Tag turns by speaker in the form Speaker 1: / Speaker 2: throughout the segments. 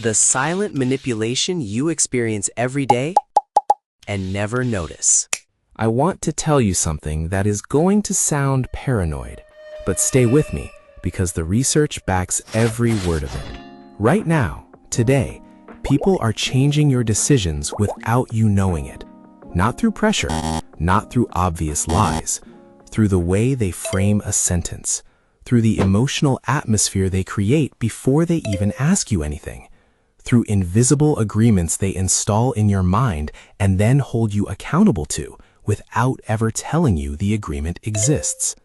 Speaker 1: The silent manipulation you experience every day and never notice.
Speaker 2: I want to tell you something that is going to sound paranoid, but stay with me because the research backs every word of it. Right now, today, people are changing your decisions without you knowing it. Not through pressure, not through obvious lies, through the way they frame a sentence, through the emotional atmosphere they create before they even ask you anything, through invisible agreements they install in your mind and then hold you accountable to without ever telling you the agreement exists.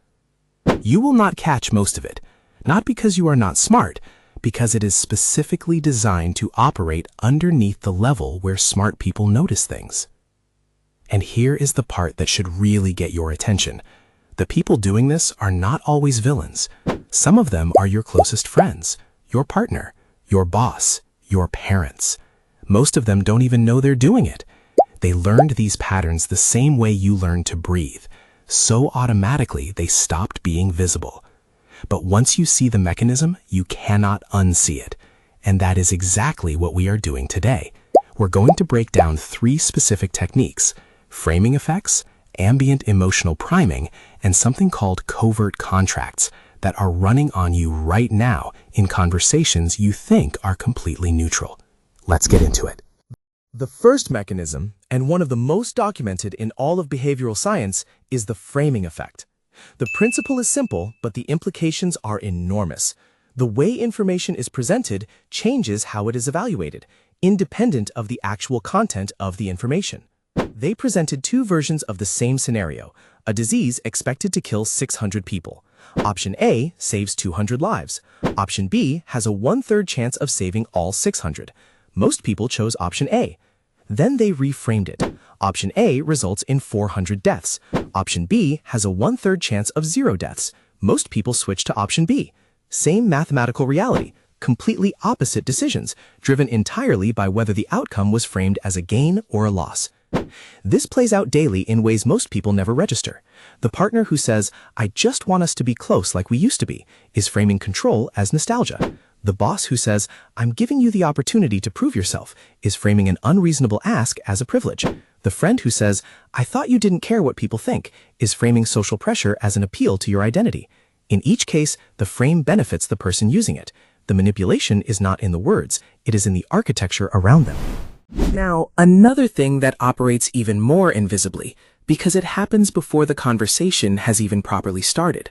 Speaker 2: You will not catch most of it, not because you are not smart, because it is specifically designed to operate underneath the level where smart people notice things. And here is the part that should really get your attention. The people doing this are not always villains. Some of them are your closest friends, your partner, your boss, your parents. Most of them don't even know they're doing it. They learned these patterns the same way you learned to breathe. So automatically, they stopped being visible. But once you see the mechanism, you cannot unsee it. And that is exactly what we are doing today. We're going to break down 3 specific techniques: framing effects, ambient emotional priming, and something called covert contracts that are running on you right now in conversations you think are completely neutral. Let's get into it.
Speaker 3: The first mechanism, and one of the most documented in all of behavioral science, is the framing effect. The principle is simple, but the implications are enormous. The way information is presented changes how it is evaluated, independent of the actual content of the information. They presented 2 versions of the same scenario: a disease expected to kill 600 people. Option A saves 200 lives. Option B has a 1/3 chance of saving all 600. Most people chose option A. Then they reframed it. Option A results in 400 deaths. Option B has a 1/3 chance of 0 deaths. Most people switched to option B. Same mathematical reality, completely opposite decisions, driven entirely by whether the outcome was framed as a gain or a loss. This plays out daily in ways most people never register. The partner who says, "I just want us to be close like we used to be," is framing control as nostalgia. The boss who says, "I'm giving you the opportunity to prove yourself," is framing an unreasonable ask as a privilege. The friend who says, "I thought you didn't care what people think," is framing social pressure as an appeal to your identity. In each case, the frame benefits the person using it. The manipulation is not in the words, it is in the architecture around them.
Speaker 2: Now, another thing that operates even more invisibly, because it happens before the conversation has even properly started.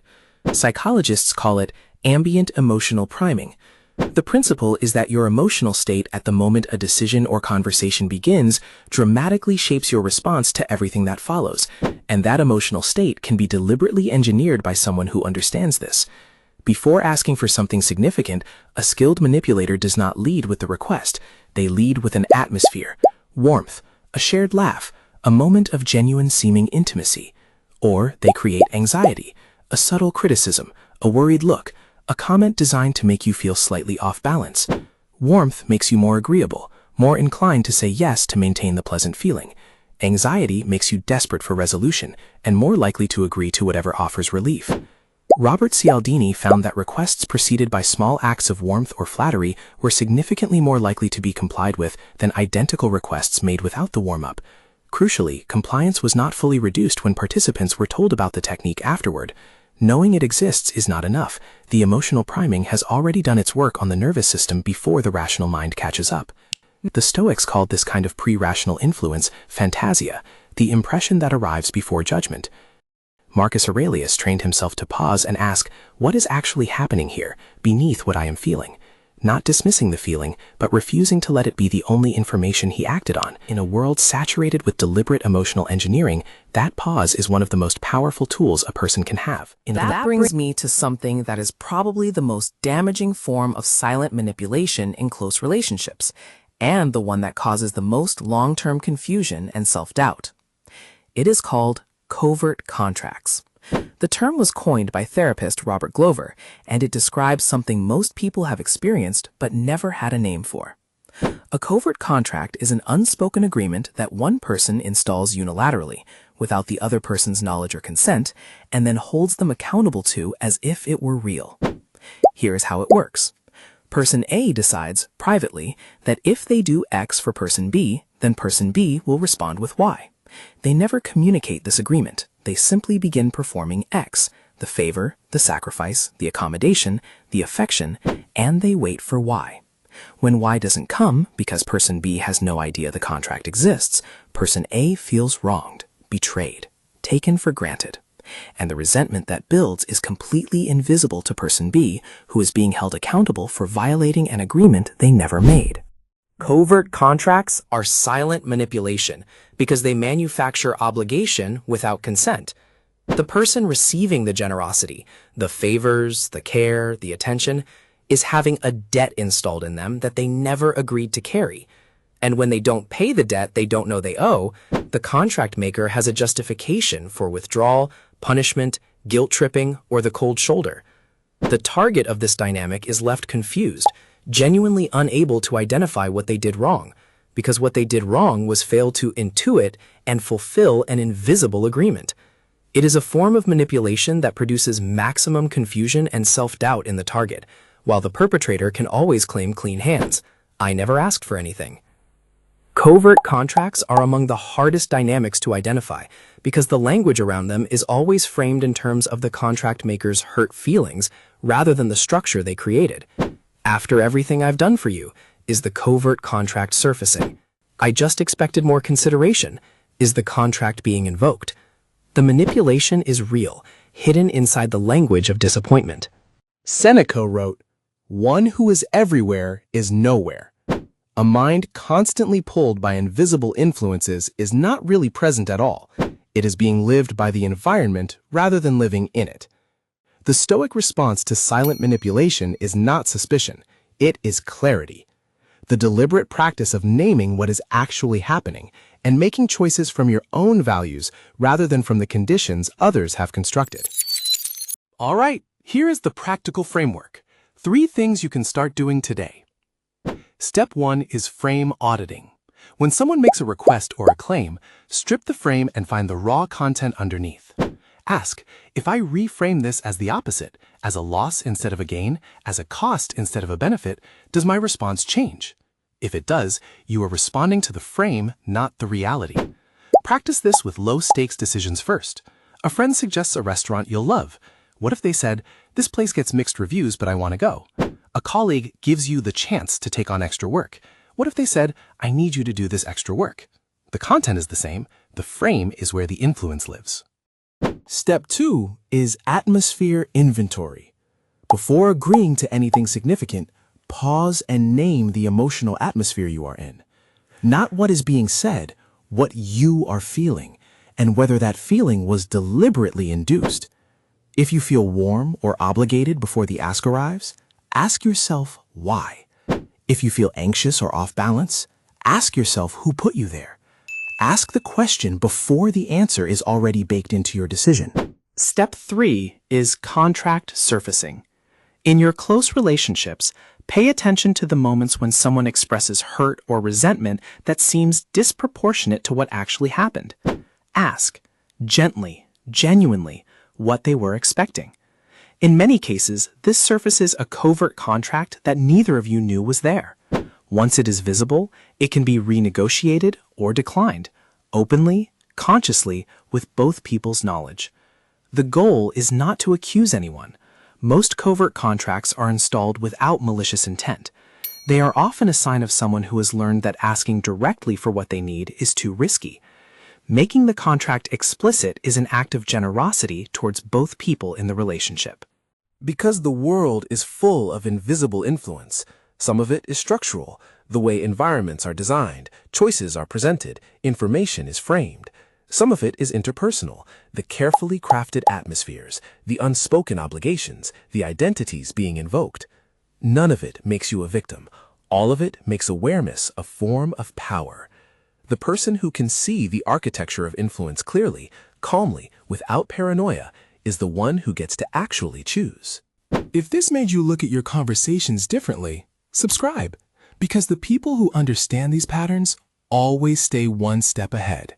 Speaker 2: Psychologists call it ambient emotional priming. The principle is that your emotional state at the moment a decision or conversation begins dramatically shapes your response to everything that follows, and that emotional state can be deliberately engineered by someone who understands this. Before asking for something significant, a skilled manipulator does not lead with the request. They lead with an atmosphere, warmth, a shared laugh, a moment of genuine seeming intimacy. Or they create anxiety, a subtle criticism, a worried look, a comment designed to make you feel slightly off balance. Warmth makes you more agreeable, more inclined to say yes to maintain the pleasant feeling. Anxiety makes you desperate for resolution and more likely to agree to whatever offers relief. Robert Cialdini found that requests preceded by small acts of warmth or flattery were significantly more likely to be complied with than identical requests made without the warm-up. Crucially, compliance was not fully reduced when participants were told about the technique afterward. Knowing it exists is not enough. The emotional priming has already done its work on the nervous system before the rational mind catches up. The Stoics called this kind of pre-rational influence phantasia, the impression that arrives before judgment. Marcus Aurelius trained himself to pause and ask, what is actually happening here, beneath what I am feeling? Not dismissing the feeling, but refusing to let it be the only information he acted on. In a world saturated with deliberate emotional engineering, that pause is one of the most powerful tools a person can have.
Speaker 4: That brings me to something that is probably the most damaging form of silent manipulation in close relationships, and the one that causes the most long-term confusion and self-doubt. It is called covert contracts. The term was coined by therapist Robert Glover, and it describes something most people have experienced but never had a name for. A covert contract is an unspoken agreement that one person installs unilaterally, without the other person's knowledge or consent, and then holds them accountable to as if it were real. Here's how it works. Person A decides, privately, that if they do X for person B, then person B will respond with Y. They never communicate this agreement. They simply begin performing X, the favor, the sacrifice, the accommodation, the affection, and they wait for Y. When Y doesn't come, because person B has no idea the contract exists, person A feels wronged, betrayed, taken for granted. And the resentment that builds is completely invisible to person B, who is being held accountable for violating an agreement they never made.
Speaker 2: Covert contracts are silent manipulation because they manufacture obligation without consent. The person receiving the generosity, the favors, the care, the attention, is having a debt installed in them that they never agreed to carry. And when they don't pay the debt they don't know they owe, the contract maker has a justification for withdrawal, punishment, guilt-tripping, or the cold shoulder. The target of this dynamic is left confused, genuinely unable to identify what they did wrong, because what they did wrong was fail to intuit and fulfill an invisible agreement. It is a form of manipulation that produces maximum confusion and self-doubt in the target, while the perpetrator can always claim clean hands. I never asked for anything. Covert contracts are among the hardest dynamics to identify because the language around them is always framed in terms of the contract maker's hurt feelings rather than the structure they created. After everything I've done for you, is the covert contract surfacing. I just expected more consideration. Is the contract being invoked? The manipulation is real, hidden inside the language of disappointment.
Speaker 3: Seneca wrote, "One who is everywhere is nowhere." A mind constantly pulled by invisible influences is not really present at all. It is being lived by the environment rather than living in it. The Stoic response to silent manipulation is not suspicion, it is clarity. The deliberate practice of naming what is actually happening and making choices from your own values rather than from the conditions others have constructed. All right, here is the practical framework. 3 things you can start doing today. Step 1 is frame auditing. When someone makes a request or a claim, strip the frame and find the raw content underneath. Ask, if I reframe this as the opposite, as a loss instead of a gain, as a cost instead of a benefit, does my response change? If it does, you are responding to the frame, not the reality. Practice this with low-stakes decisions first. A friend suggests a restaurant you'll love. What if they said, "This place gets mixed reviews, but I want to go"? A colleague gives you the chance to take on extra work. What if they said, "I need you to do this extra work"? The content is the same. The frame is where the influence lives. Step 2 is atmosphere inventory. Before agreeing to anything significant, pause and name the emotional atmosphere you are in. Not what is being said, what you are feeling, and whether that feeling was deliberately induced. If you feel warm or obligated before the ask arrives, ask yourself why. If you feel anxious or off balance, ask yourself who put you there. Ask the question before the answer is already baked into your decision.
Speaker 4: Step 3 is contract surfacing. In your close relationships, pay attention to the moments when someone expresses hurt or resentment that seems disproportionate to what actually happened. Ask, gently, genuinely, what they were expecting. In many cases, this surfaces a covert contract that neither of you knew was there. Once it is visible, it can be renegotiated or declined, openly, consciously, with both people's knowledge. The goal is not to accuse anyone. Most covert contracts are installed without malicious intent. They are often a sign of someone who has learned that asking directly for what they need is too risky. Making the contract explicit is an act of generosity towards both people in the relationship.
Speaker 3: Because the world is full of invisible influence, some of it is structural, the way environments are designed, choices are presented, information is framed. Some of it is interpersonal, the carefully crafted atmospheres, the unspoken obligations, the identities being invoked. None of it makes you a victim. All of it makes awareness a form of power. The person who can see the architecture of influence clearly, calmly, without paranoia, is the one who gets to actually choose. If this made you look at your conversations differently, subscribe, because the people who understand these patterns always stay one step ahead.